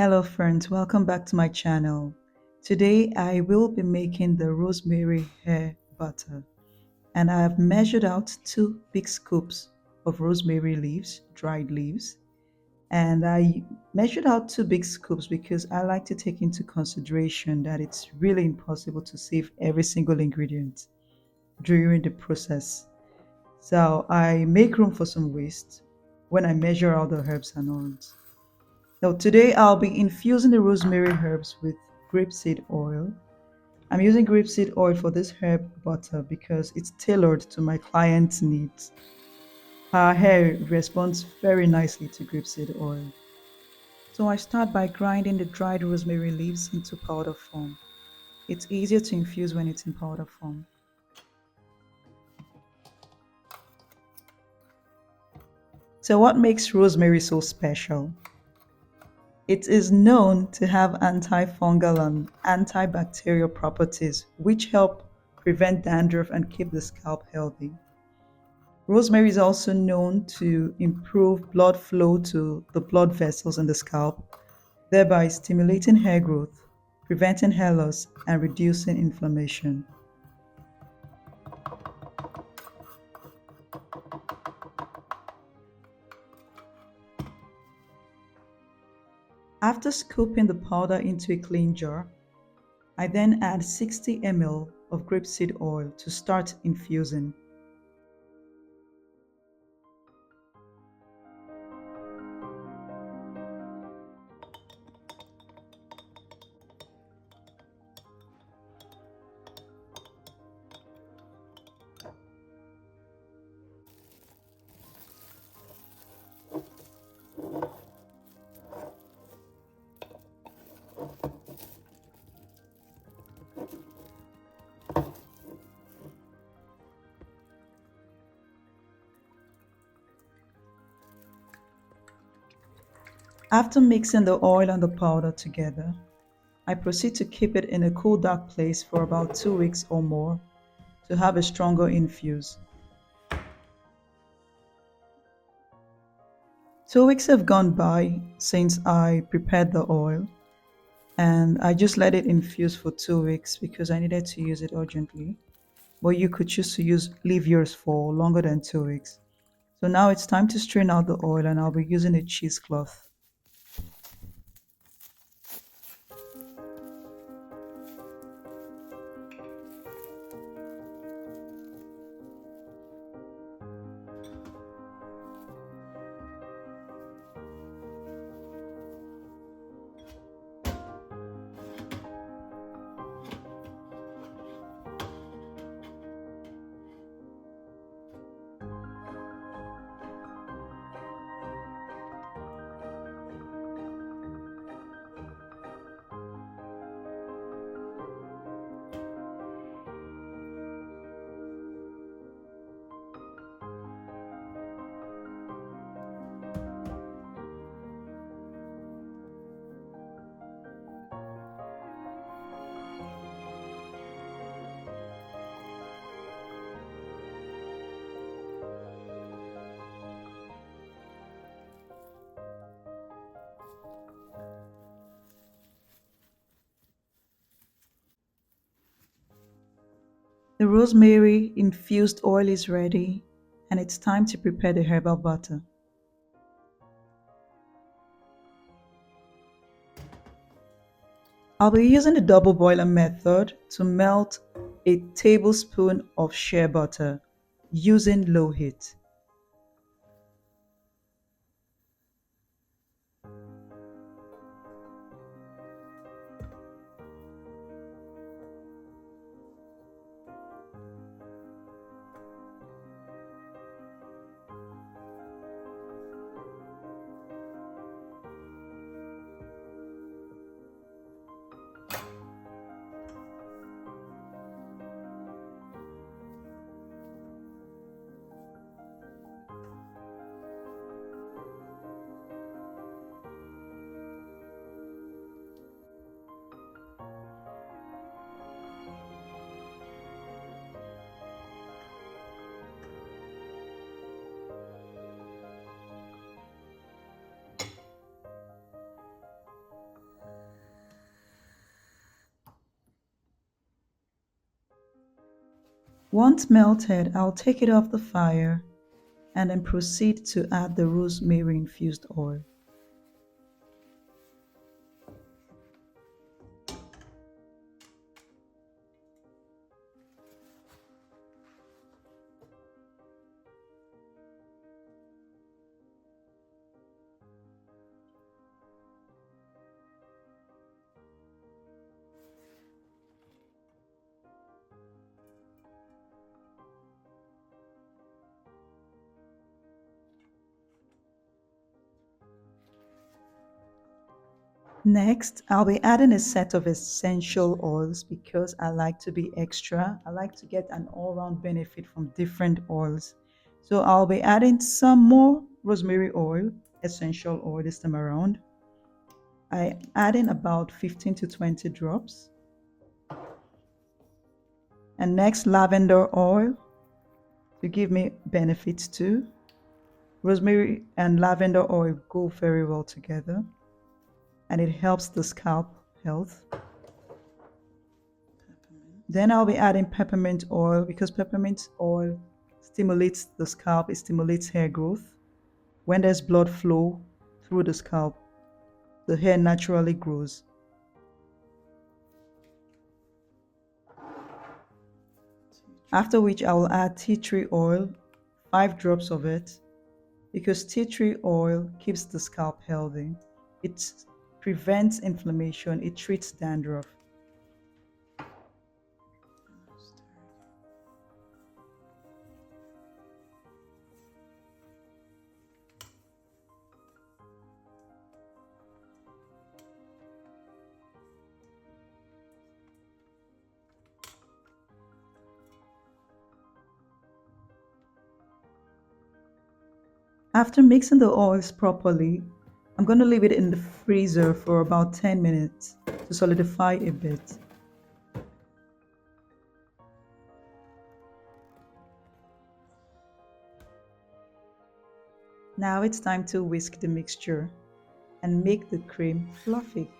Hello friends, welcome back to my channel. Today I will be making the rosemary hair butter and I have measured out 2 big scoops of rosemary leaves, dried leaves, and I measured out 2 big scoops because I like to take into consideration that it's really impossible to save every single ingredient during the process. So I make room for some waste when I measure out the herbs and oils. Now, today I'll be infusing the rosemary herbs with grapeseed oil. I'm using grapeseed oil for this herb butter because it's tailored to my client's needs. Her hair responds very nicely to grapeseed oil. So I start by grinding the dried rosemary leaves into powder form. It's easier to infuse when it's in powder form. So what makes rosemary so special? It is known to have antifungal and antibacterial properties which help prevent dandruff and keep the scalp healthy. Rosemary is also known to improve blood flow to the blood vessels in the scalp, thereby stimulating hair growth, preventing hair loss, and reducing inflammation. After scooping the powder into a clean jar, I then add 60 ml of grapeseed oil to start infusing. After mixing the oil and the powder together, I proceed to keep it in a cool, dark place for about 2 weeks or more to have a stronger infuse. 2 weeks have gone by since I prepared the oil, and I just let it infuse for 2 weeks because I needed to use it urgently. But you could choose to leave yours for longer than 2 weeks. So now it's time to strain out the oil, and I'll be using a cheesecloth. The rosemary infused oil is ready, and it's time to prepare the herbal butter. I'll be using the double boiler method to melt a tablespoon of shea butter using low heat. Once melted, I'll take it off the fire and then proceed to add the rosemary infused oil. Next, I'll be adding a set of essential oils because I like to be extra. I like to get an all round benefit from different oils. So I'll be adding some more rosemary oil, essential oil this time around. I'm adding about 15 to 20 drops. And next, lavender oil to give me benefits too. Rosemary and lavender oil go very well together and it helps the scalp health. Then I'll be adding peppermint oil because peppermint oil stimulates the scalp, it stimulates hair growth. When there's blood flow through the scalp, the hair naturally grows. After which I will add tea tree oil, 5 drops of it, because tea tree oil keeps the scalp healthy. It prevents inflammation, it treats dandruff. After mixing the oils properly, I'm going to leave it in the freezer for about 10 minutes to solidify a bit. Now it's time to whisk the mixture and make the cream fluffy.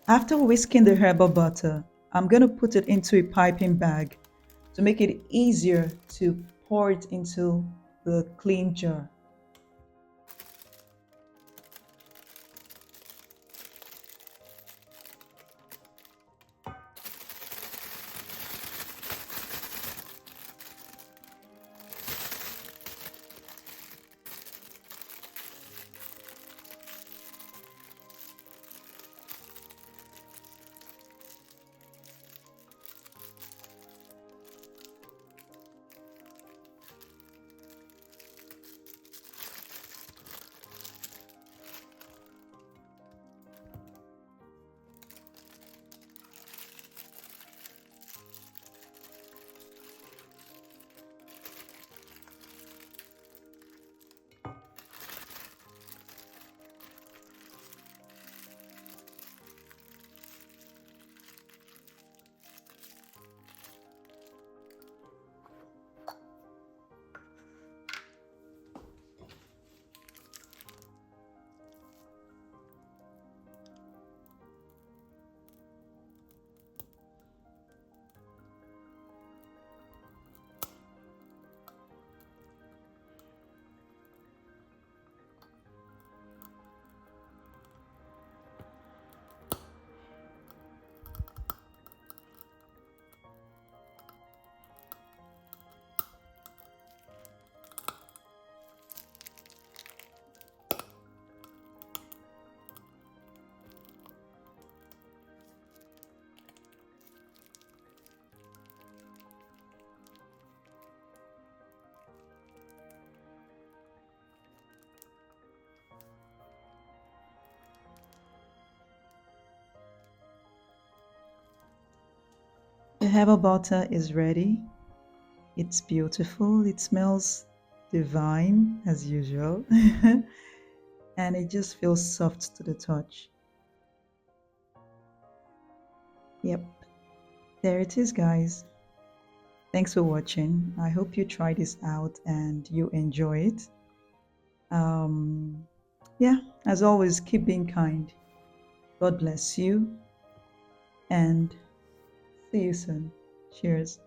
After whisking the herbal butter, I'm going to put it into a piping bag to make it easier to pour it into the clean jar. The herbal butter is ready. It's beautiful. It smells divine as usual. And it just feels soft to the touch. Yep. There it is, guys. Thanks for watching. I hope you try this out and you enjoy it. Um, yeah, as always, keep being kind. God bless you and see you soon. Cheers.